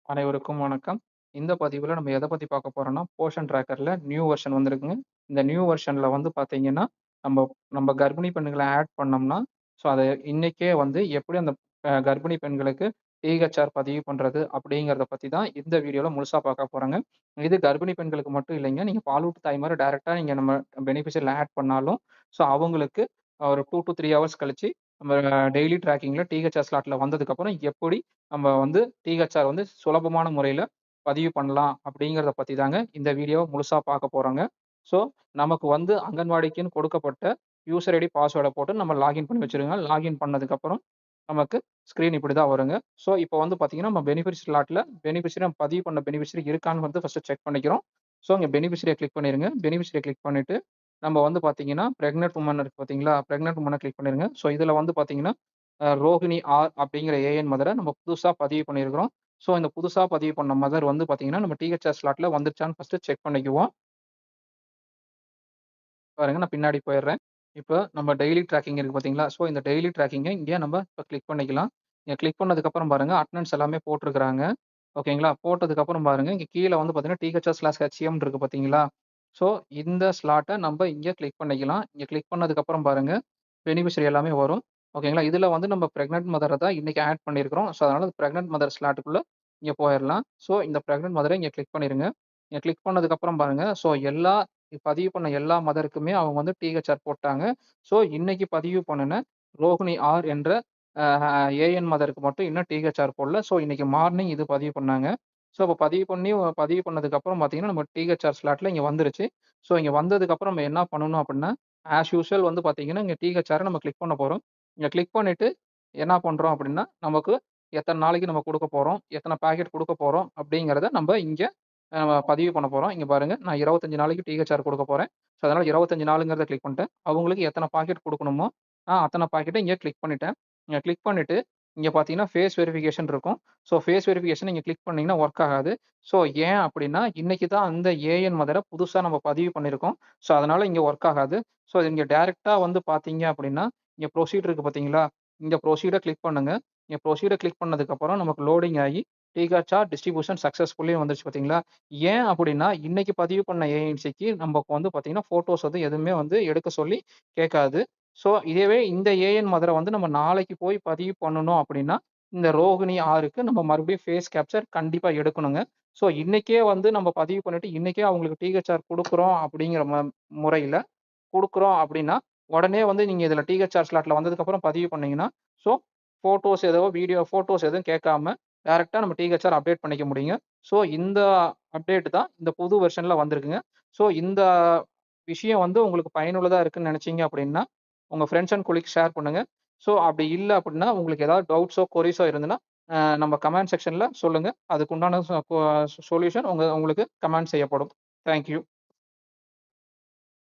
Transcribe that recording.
அனைவருக்கும் வணக்கம். இந்த பதிவுல நம்ம எத பத்தி பார்க்க போறோம்னா, போர்ஷன் ட்ராக்கர்ல நியூ வெர்ஷன் வந்திருக்குங்க. இந்த நியூ வெர்ஷன்ல வந்து பார்த்தீங்கன்னா, நம்ப நம்ப கர்ப்பிணி பெண்கள ஆட் பண்ணோம்னா, ஸோ அத இன்னைக்கே வந்து எப்படி அந்த கர்ப்பிணி பெண்களுக்கு டிஹெச்ஆர் பதிவு பண்றது அப்படிங்கிறத பத்தி தான் இந்த வீடியோல முழுசா பார்க்க போறோங்க. இது கர்ப்பிணி பெண்களுக்கு மட்டும் இல்லைங்க. நீங்க பாலூட்டு தாய்மார் டைரக்ட்டா நீங்க நம்ம பெனிஃபிஷியரில ஆட் பண்ணாலும், ஸோ அவங்களுக்கு ஒரு 2 டூ 3 ஹவர்ஸ் கழிச்சு நம்ம டெய்லி ட்ராக்கிங்ல டிஹெச்ஆர் ஸ்லாட்ல வந்ததுக்கப்புறம் எப்படி நம்ம வந்து டிஹெச்ஆர் வந்து சுலபமான முறையில பதிவு பண்ணலாம் அப்படிங்கிறத பத்தி தாங்க இந்த வீடியோவ முழுசா பார்க்க போறோங்க. ஸோ, நமக்கு வந்து அங்கன்வாடிக்குன்னு கொடுக்கப்பட்ட யூசர் ஐடி, பாஸ்வேர்ட போட்டு நம்ம லாகின் பண்ணி வச்சுருங்க. லாகின் பண்ணதுக்கப்புறம் நமக்கு ஸ்க்ரீன் இப்படி தான் வருங்க. ஸோ, இப்போ வந்து பார்த்தீங்கன்னா, நம்ம பெனிஃபிஷரி ஸ்லாட்ல பெனிஃபிஷரி நம்ம பதிவு பண்ண பெனிஃபிஷரி இருக்கான்னு வந்து ஃபர்ஸ்ட்டு செக் பண்ணிக்கிறோம். ஸோ, இங்க பெனிஃபிஷரிய கிளிக் பண்ணிருங்க. பெனிஃபிஷரிய கிளிக் பண்ணிட்டு, நம்ம வந்து பார்த்தீங்கன்னா, பிரெக்னன்ட் வுமன் இருக்கு பார்த்தீங்களா? பிரெக்னன்ட் வுமன கிளிக் பண்ணிருங்க. ஸோ, இதுல வந்து பார்த்தீங்கன்னா ரோகிணி ஆர் அப்படிங்கிற ஏஎன் மதர நம்ம புதுசா பதிவு பண்ணியிருக்கிறோம். ஸோ, இந்த புதுசா பதிவு பண்ண மதர் வந்து பார்த்தீங்கன்னா, நம்ம டிஹெச்ஆர் ஸ்லாட்ல வந்துருச்சான்னு ஃபர்ஸ்ட்டு செக் பண்ணிக்குவோம். பாருங்க நான் பின்னாடி போயிடுறேன். இப்ப நம்ம டெய்லி ட்ராக்கிங் இருக்கு பார்த்தீங்களா? ஸோ, இந்த டெய்லி ட்ராக்கிங்க இங்க நம்ம இப்ப கிளிக் பண்ணிக்கலாம். இங்க கிளிக் பண்ணதுக்கப்புறம் பாருங்க, அட்டெண்டன்ஸ் எல்லாமே போட்டிருக்கிறாங்க. ஓகேங்களா? போட்டதுக்கப்புறம் பாருங்க, இங்க கீழ வந்து பார்த்தீங்கன்னா, THR/HCM இருக்கு பார்த்தீங்களா? ஸோ, இந்த ஸ்லாட்ட நம்ப இங்க கிளிக் பண்ணிக்கலாம். இங்க கிளிக் பண்ணதுக்கப்புறம் பாருங்க, பெனிஃபிஷரி எல்லாமே வரும். ஓகேங்களா? இதுல வந்து நம்ம பிரெக்னன்ட் மதர தான் இன்னைக்கு ஆட் பண்ணியிருக்கிறோம். ஸோ, அதனால பிரெக்னன்ட் மதர் ஸ்லாட்டுக்குள்ள இங்க போயிரலாம். ஸோ, இந்த பிரெக்னன்ட் மதர இங்க கிளிக் பண்ணிருங்க. இங்க கிளிக் பண்ணதுக்கப்புறம் பாருங்க, ஸோ எல்லா பதிவு பண்ண எல்லா மதருக்குமே அவங்க வந்து டிஹெச்ஆர் போட்டாங்க. ஸோ, இன்னைக்கு பதிவு பண்ணுன ரோகிணி ஆர் என்ற அ ஏஎன் மதருக்கு மட்டும் இன்னும் டிஹெச்ஆர் போடல. ஸோ, இன்னைக்கு மார்னிங் இது பதிவு பண்ணாங்க. ஸோ, அப்ப பதிவு பண்ணதுக்கப்புறம் பார்த்தீங்கன்னா, நம்ம டிஹெச்ஆர் ஸ்லாட்ல இங்க வந்துருச்சு. ஸோ, இங்க வந்ததுக்கப்புறம் நம்ம என்ன பண்ணணும் அப்டின்னா, ஆஸ் யூசுவல் வந்து பார்த்தீங்கன்னா, இங்க டிஹெச்ஆர நம்ம கிளிக் பண்ண போறோம். இங்க கிளிக் பண்ணிட்டு என்ன பண்றோம் அப்டின்னா, நமக்கு எத்தன நாளைக்கு நம்ம குடுக்க போறோம், எத்தன பாக்கெட் குடுக்க போறோம் அப்டிங்கிறத நம்ப இங்க பதிவு பண்ண போறோம். இங்க பாருங்க, நான் 25 நாளைக்கு டிஹெச்ஆர் குடுக்க போறேன். ஸோ, அதனால 25 நாளுங்கிறத கிளிக் பண்ணிட்டேன். அவங்களுக்கு எத்தன பாக்கெட் குடுக்கணுமோ, அத்தன பாக்கெட்ட இங்க கிளிக் பண்ணிட்டேன். இங்க கிளிக் பண்ணிட்டு, இங்க பார்த்தீங்கன்னா, ஃபேஸ் வெரிஃபிகேஷன் இருக்கும். ஸோ, ஃபேஸ் வெரிஃபிகேஷன் நீங்க கிளிக் பண்ணீங்கன்னா ஒர்க் ஆகாது. ஸோ, ஏன் அப்டின்னா, இன்னைக்கு தான் அந்த ஏஎன் மதர புதுசா நம்ம பதிவு பண்ணியிருக்கோம். ஸோ, அதனால இங்க ஒர்க் ஆகாது. ஸோ, இங்க டைரக்ட்டா வந்து பார்த்தீங்க அப்டின்னா, இங்க ப்ரொசீட் இருக்கு பார்த்தீங்களா? இந்த ப்ரொசீட கிளிக் பண்ணுங்க. இங்க ப்ரொசீட கிளிக் பண்ணதுக்கப்புறம் நமக்கு லோடிங் ஆகி, டிஹெச்ஆர் டிஸ்ட்ரிபியூஷன் சக்சஸ்ஃபுல்லி வந்துருச்சு பார்த்தீங்களா? ஏன் அப்டின்னா, இன்னைக்கு பதிவு பண்ண ஏஎன்சிக்கு நமக்கு வந்து பார்த்தீங்கன்னா, ஃபோட்டோஸ் வந்து எதுவுமே வந்து எடுக்க சொல்லி கேட்காது. ஸோ, இதுவே இந்த ஏஎன் மதர வந்து நம்ம நாளைக்கு போய் பதிவு பண்ணணும் அப்டின்னா, இந்த ரோகிணி ஆருக்கு நம்ம மறுபடியும் ஃபேஸ் கேப்ச்சர் கண்டிப்பா எடுக்கணுங்க. ஸோ, இன்னைக்கே வந்து நம்ம பதிவு பண்ணிட்டு, இன்னைக்கே அவங்களுக்கு டிஹெச்ஆர் குடுக்குறோம் அப்டிங்கிற முறையில குடுக்குறோம் அப்டின்னா, உடனே வந்து நீங்க இதுல டிஹெச்ஆர் ஸ்லாட்ல வந்ததுக்கப்புறம் பதிவு பண்ணீங்கன்னா, ஸோ ஃபோட்டோஸ் எதுவும் கேட்காம டைரக்ட்டா நம்ம டிஹெச்ஆர் அப்டேட் பண்ணிக்க முடியுங்க. ஸோ இந்த அப்டேட் தான் இந்த புது வெர்ஷன்ல வந்திருக்குங்க. ஸோ இந்த விஷயம் வந்து உங்களுக்கு பயனுள்ளதா இருக்குன்னு நெனச்சீங்க அப்டின்னா, உங்க ஃபிரெண்ட்ஸ் அண்ட் கொலீக்ஸ் ஷேர் பண்ணுங்க. ஸோ அப்டி இல்ல அப்டின்னா, உங்களுக்கு ஏதாவது டவுட்ஸோ, கொரீஸோ இருந்ததுன்னா, நம்ம கமெண்ட் செக்ஷன்ல சொல்லுங்க. அதுக்கு உண்டான சொ கொ சொல்யூஷன் உங்களுக்கு கமெண்ட் செய்யப்படும். Thank you.